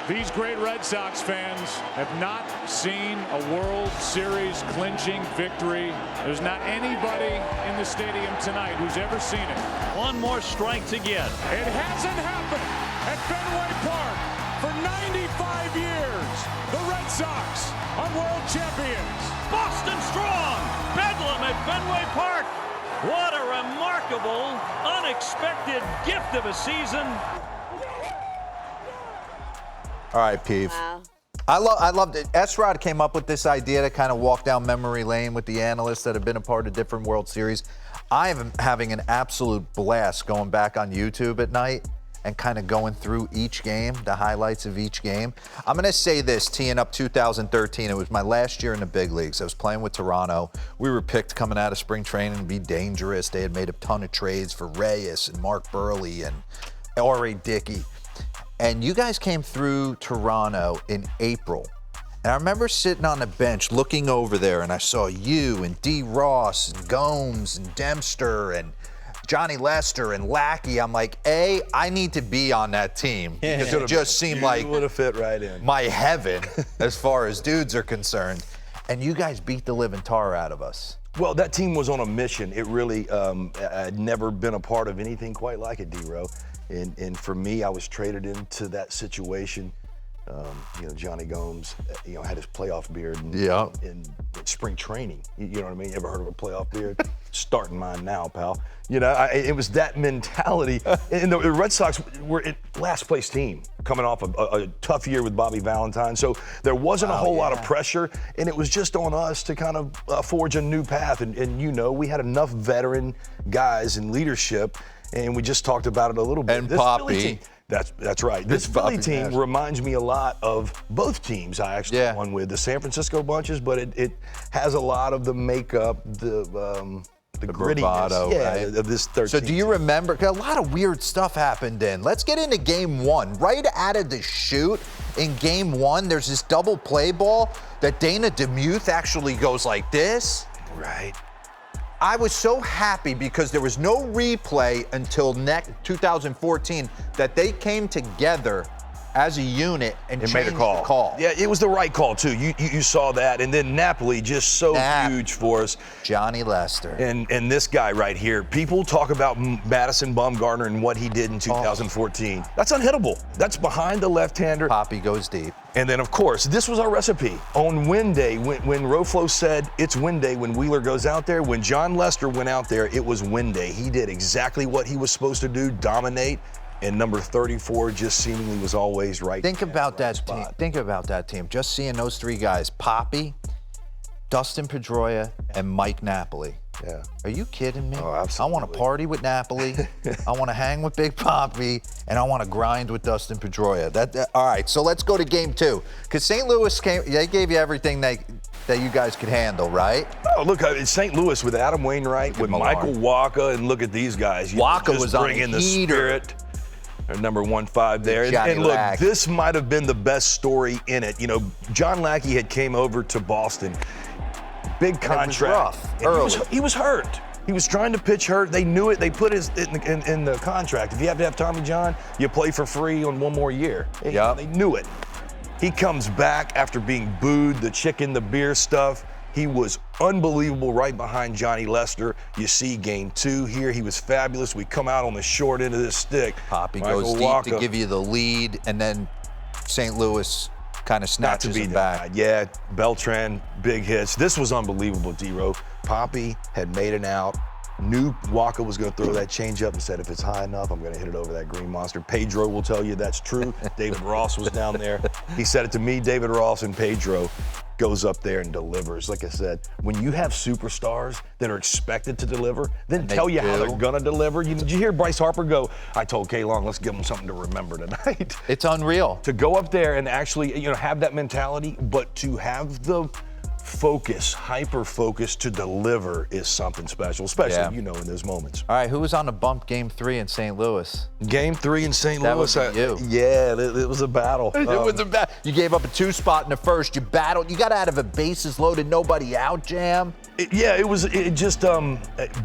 These great Red Sox fans have not seen a World Series clinching victory. There's not anybody in the stadium tonight who's ever seen it. One more strike to get. It hasn't happened at Fenway Park for 95 years. The Red Sox are world champions. Boston strong. Bedlam at Fenway Park. What a remarkable, unexpected gift of a season. All right, Peeve. Wow. I loved it. S-Rod came up with this idea to kind of walk down memory lane with the analysts that have been a part of different World Series. I am having an absolute blast going back on YouTube at night and kind of going through each game, the highlights of each game. I'm going to say this, teeing up 2013. It was my last year in the big leagues. I was playing with Toronto. We were picked coming out of spring training to be dangerous. They had made a ton of trades for Reyes and Mark Burley and R.A. Dickey. And you guys came through Toronto in April. And I remember sitting on the bench looking over there, and I saw you and D. Ross and Gomes and Dempster and Johnny Lester and Lackey. I'm like, I need to be on that team. Because it just seemed like would have fit right in. my heaven as far as dudes are concerned. And you guys beat the living tar out of us. Well, that team was on a mission. It really, I'd never been a part of anything quite like it, DeRo. And for me, I was traded into that situation. Johnny Gomes, had his playoff beard in spring training. You know what I mean? You ever heard of a playoff beard? Starting mine now, pal. It was that mentality. And the Red Sox were a last place team coming off a tough year with Bobby Valentine. So there wasn't a whole lot of pressure, and it was just on us to kind of forge a new path. And we had enough veteran guys in leadership, and we just talked about it a little bit. And this Poppy. Philly team, that's right. This Philly team reminds me a lot of both teams I actually won with, the San Francisco bunches, but it has a lot of the makeup, the grittiness bravado, right? of this 13 So do you remember, 'cause a lot of weird stuff happened then. Let's get into game one. Right out of the chute in game one, there's this double play ball that Dana DeMuth actually goes like this. Right. I was so happy because there was no replay until 2014 that they came together as a unit and changed made a call. the call. Yeah, it was the right call, too. You saw that. And then Napoli, just so huge for us. Johnny Lester. And this guy right here, people talk about Madison Bumgarner and what he did in 2014. That's unhittable. That's behind the left-hander. Poppy goes deep. And then, of course, this was our recipe. On win day, when Roflo said it's win day when Wheeler goes out there, when John Lester went out there, it was win day. He did exactly what he was supposed to do, dominate. And number 34 just seemingly was always right. Think about that team. Think about that team. Just seeing those three guys, Poppy, Dustin Pedroia, and Mike Napoli. Yeah. Are you kidding me? Oh, absolutely. I want to party with Napoli. I want to hang with Big Poppy, and I want to grind with Dustin Pedroia. All right, so let's go to game two. Because St. Louis they gave you everything that you guys could handle, right? Oh, look, it's St. Louis with Adam Wainwright, with Michael Wacha, and look at these guys. Wacha was on bring in the heater. Spirit. Number 1-5 there. And look, this might have been the best story in it. John Lackey had came over to Boston. Big contract. He was hurt. He was trying to pitch hurt. They knew it. They put it in the contract. If you have to have Tommy John, you play for free on one more year. Yep. They knew it. He comes back after being booed, the chicken, the beer stuff. He was unbelievable right behind Johnny Lester. You see game two here. He was fabulous. We come out on the short end of this stick. Poppy goes deep to give you the lead, and then St. Louis kind of snatches him back. Yeah, Beltran, big hits. This was unbelievable, DeRo. Poppy had made an out. Knew Wacha was going to throw that changeup and said, if it's high enough, I'm going to hit it over that green monster. Pedro will tell you that's true. David Ross was down there. He said it to me, David Ross, and Pedro goes up there and delivers. Like I said, when you have superstars that are expected to deliver, then tell you how they're going to deliver. Did you hear Bryce Harper go, I told Kay Long, let's give him something to remember tonight. It's unreal. To go up there and actually have that mentality, but to have the focus, hyper-focus to deliver is something special, especially, in those moments. All right, who was on the bump game 3 in St. Louis? Game 3 in St. That Louis. would be you. Yeah, it was a battle. It was a battle. You gave up a 2 spot in the first. You battled. You got out of a bases loaded, nobody out jam. It just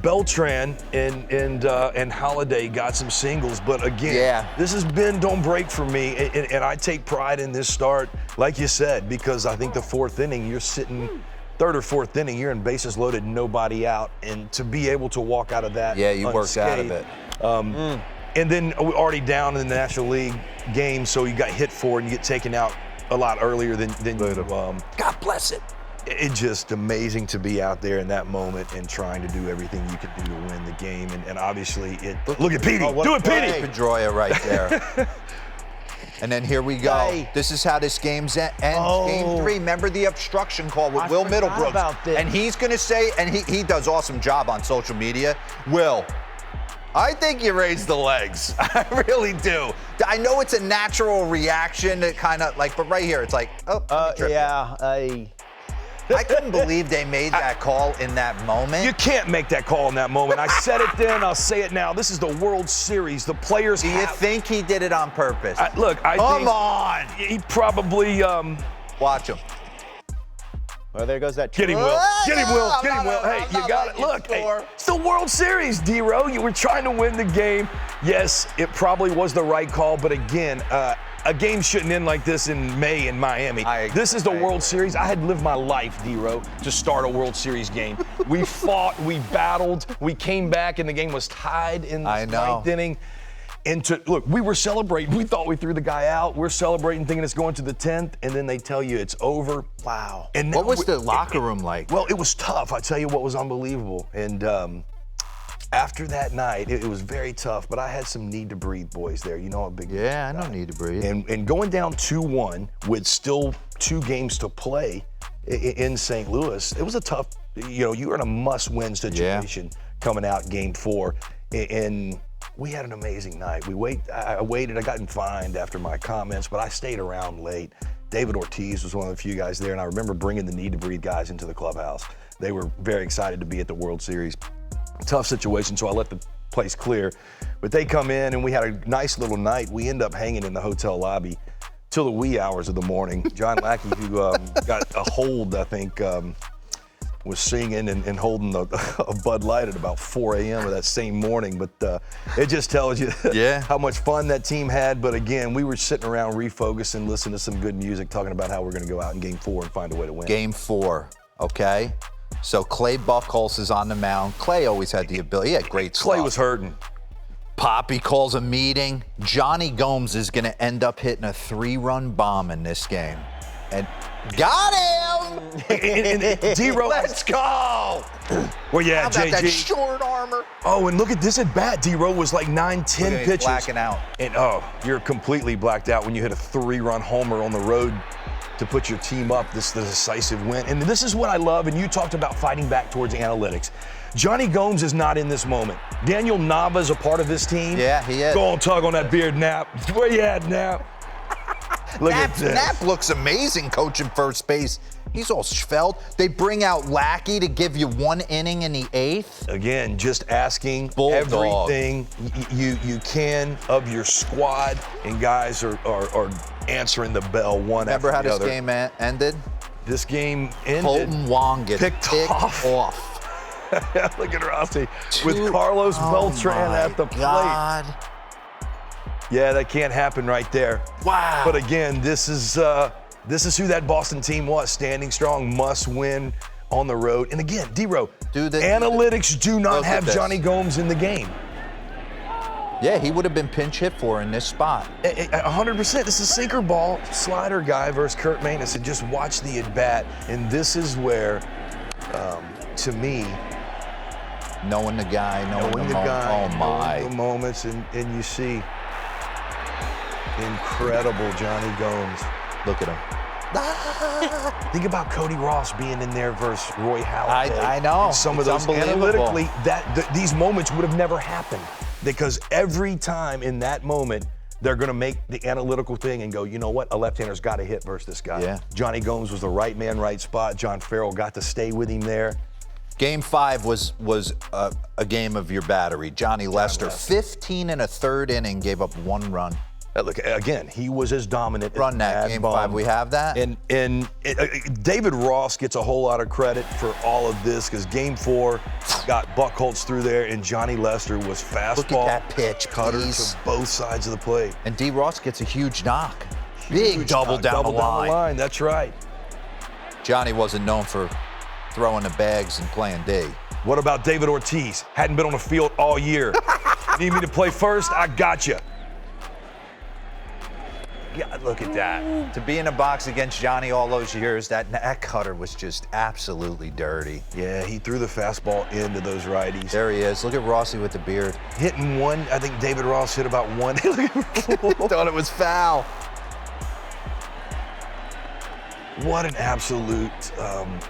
Beltran and Holiday got some singles, but again, this has been don't break for me, and I take pride in this start, like you said, because I think the 4th inning, you're sitting 3rd or 4th inning, you're in bases loaded, nobody out, and to be able to walk out of that, you worked out of it. And then we're already down in the National League game, so you got hit for it and you get taken out a lot earlier than you. God bless it. It's just amazing to be out there in that moment and trying to do everything you could do to win the game. And obviously, look at Peavy. Do it, Peavy. Pedroia right there. And then here we go. Hey. This is how this game's ends. Game 3. Remember the obstruction call with Will Middlebrooks. About this. And he's going to say, and he does awesome job on social media, Will, I think you raised the legs. I really do. I know it's a natural reaction to kind of like, but right here, it's like, I couldn't believe they made that call in that moment. You can't make that call in that moment. I said it then, I'll say it now. This is the World Series. The players Do you think he did it on purpose? Come on. He probably Watch him. Well, there goes that. Get him, Will. Get him, Will. Get him, Will. Hey, you got it. Look, it's the World Series, DeRo. You were trying to win the game. Yes, it probably was the right call, but again, a game shouldn't end like this in May in Miami. This is the World Series. I had lived my life, DeRo, to start a World Series game. We fought, we battled, we came back, and the game was tied in the 9th inning. And look, we were celebrating. We thought we threw the guy out. We're celebrating, thinking it's going to the 10th, and then they tell you it's over. Wow. And what was the locker room like? Well, it was tough. I tell you what was unbelievable. And after that night, it was very tough, but I had some need to breathe boys there. You know how big. Yeah, I know need to breathe. And going down 2-1 with still 2 games to play in St. Louis, it was a tough, you were in a must-win situation coming out game 4. And we had an amazing night. I waited, I got fined after my comments, but I stayed around late. David Ortiz was one of the few guys there, and I remember bringing the need to breathe guys into the clubhouse. They were very excited to be at the World Series. Tough situation, so I let the place clear. But they come in, and we had a nice little night. We end up hanging in the hotel lobby till the wee hours of the morning. John Lackey, who got a hold, I think, was singing and holding a Bud Light at about 4 a.m. of that same morning. But it just tells you how much fun that team had. But again, we were sitting around refocusing, listening to some good music, talking about how we're going to go out in Game 4 and find a way to win. Game 4, okay? So Clay Buchholz is on the mound. Clay always had the ability. He had great stuff. Clay was hurting. Poppy calls a meeting. Johnny Gomes is going to end up hitting a 3-run bomb in this game. And got him! DeRo, let's go! Well, yeah, How about JG. that short armor? Oh, and look at this at bat. DeRo was like 9-10 pitches. Blacking out. And you're completely blacked out when you hit a 3-run homer on the road to put your team up, the decisive win. And this is what I love, and you talked about fighting back towards analytics. Johnny Gomes is not in this moment. Daniel Nava is a part of this team. Yeah, he is. Go on, tug on that beard, Nap. Where you at, Nap? Look at this. Nap looks amazing coaching first base. He's all svelte. They bring out Lackey to give you 1 inning in the 8th. Again, just asking Bulldog. everything you can of your squad, and guys are answering the bell one Remember after the other. Remember how this game ended? This game ended. Colton Wong gets picked off. Look at Rossi with Carlos Beltran at the plate. Yeah, that can't happen right there. Wow. But again, this is who that Boston team was, standing strong, must win on the road. And again, DeRo, analytics do not have Johnny Gomes in the game. Yeah, he would have been pinch hit for in this spot. 100%. This is sinker ball, slider guy versus Kurt Manis, and just watch the at-bat. And this is where, to me, knowing the guy, knowing the guy, oh my. knowing the moments, and you see incredible Johnny Gomes. Look at him. Think about Cody Ross being in there versus Roy Halladay. I know. Some of those analytically, these moments would have never happened because every time in that moment, they're going to make the analytical thing and go, you know what, a left-hander's got to hit versus this guy. Yeah. Johnny Gomes was the right man, right spot. John Farrell got to stay with him there. Game 5 was a game of your battery. Johnny Lester, 15 and a third inning, gave up 1 run. Look, again, he was as dominant. Run that, Game 5. We have that? And David Ross gets a whole lot of credit for all of this because Game 4 got Buchholz through there, and Johnny Lester was fastball. Look at that pitch, cutters please. to both sides of the plate. And D. Ross gets a huge knock. Big Huge double knock, down the line. That's right. Johnny wasn't known for throwing the bags and playing D. What about David Ortiz? Hadn't been on the field all year. Need me to play first? I got you. Yeah, look at that. To be in a box against Johnny all those years, that cutter was just absolutely dirty. Yeah, he threw the fastball into those righties. There he is. Look at Rossi with the beard. Hitting one, I think David Ross hit about one. Thought it was foul. What an absolute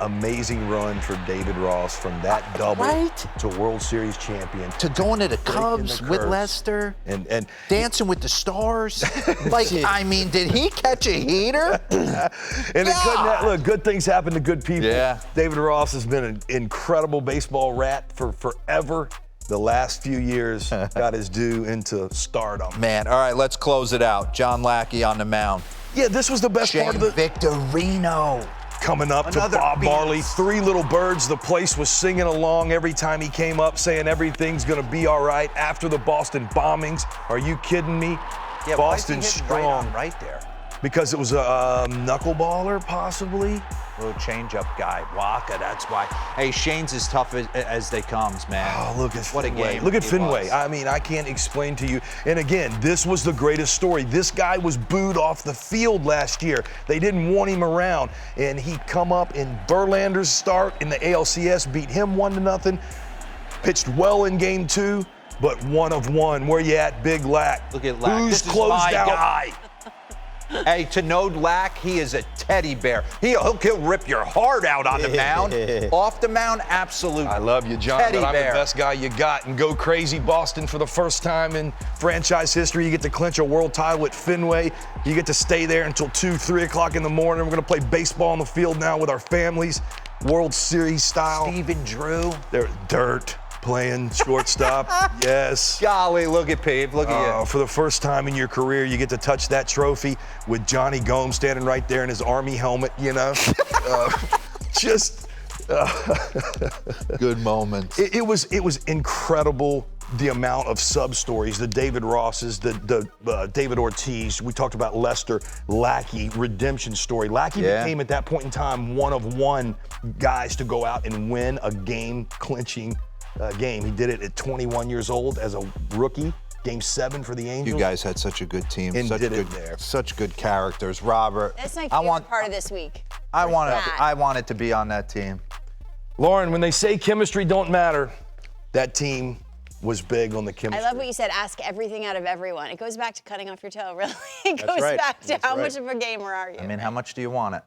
amazing run for David Ross from that double to World Series champion. To going to the Cubs with Lester and dancing with the stars. Like, I mean, did he catch a heater? And it couldn't look, good things happen to good people. Yeah. David Ross has been an incredible baseball rat for forever. The last few years got his due into stardom. Man, all right, let's close it out. John Lackey on the mound. Yeah, this was the best part of the Victorino. coming up Another to Bob beast. Marley. 3 little birds. The place was singing along every time he came up, saying everything's going to be all right after the Boston bombings. Are you kidding me? Yeah, Boston why is he hitting strong. right there. Because it was a knuckleballer, possibly. Little change-up guy, Waka, that's why. Hey, Shane's as tough as they comes, man. Oh, look at what Fenway. a game. Look at he Fenway. was. I mean, I can't explain to you. And again, this was the greatest story. This guy was booed off the field last year. They didn't want him around. And he come up in Verlander's start in the ALCS, beat him 1-0. Pitched well in Game 2, but 1 of 1. Where you at, Big Lack? Look at Lack. Who's This is closed my out? guy. Hey, to know Lack, he is a teddy bear. He'll rip your heart out on the mound. Off the mound, absolute I love you, John, teddy but I'm bear. the best guy you got. And go crazy, Boston, for the first time in franchise history. You get to clinch a world title at Fenway. You get to stay there until 2, 3 o'clock in the morning. We're going to play baseball on the field now with our families, World Series style. Steven Drew. They're dirt playing shortstop. Yes. Golly, look at Peavy. Look at you. For the first time in your career, you get to touch that trophy with Johnny Gomes standing right there in his Army helmet, you know. Good moments. It was incredible, the amount of sub-stories, the David Rosses, the David Ortiz. We talked about Lester, Lackey, redemption story. Lackey became, at that point in time, 1 of 1 guys to go out and win a game-clinching game. He did it at 21 years old as a rookie. Game 7 for the Angels. You guys had such a good team, And such did good, it there. such good characters. Robert, That's my favorite part of this week. I wanted to be on that team. Lauren, when they say chemistry don't matter, that team was big on the chemistry. I love what you said, ask everything out of everyone. It goes back to cutting off your toe, really. It goes right. back to That's how right. much of a gamer are you? I mean, how much do you want it?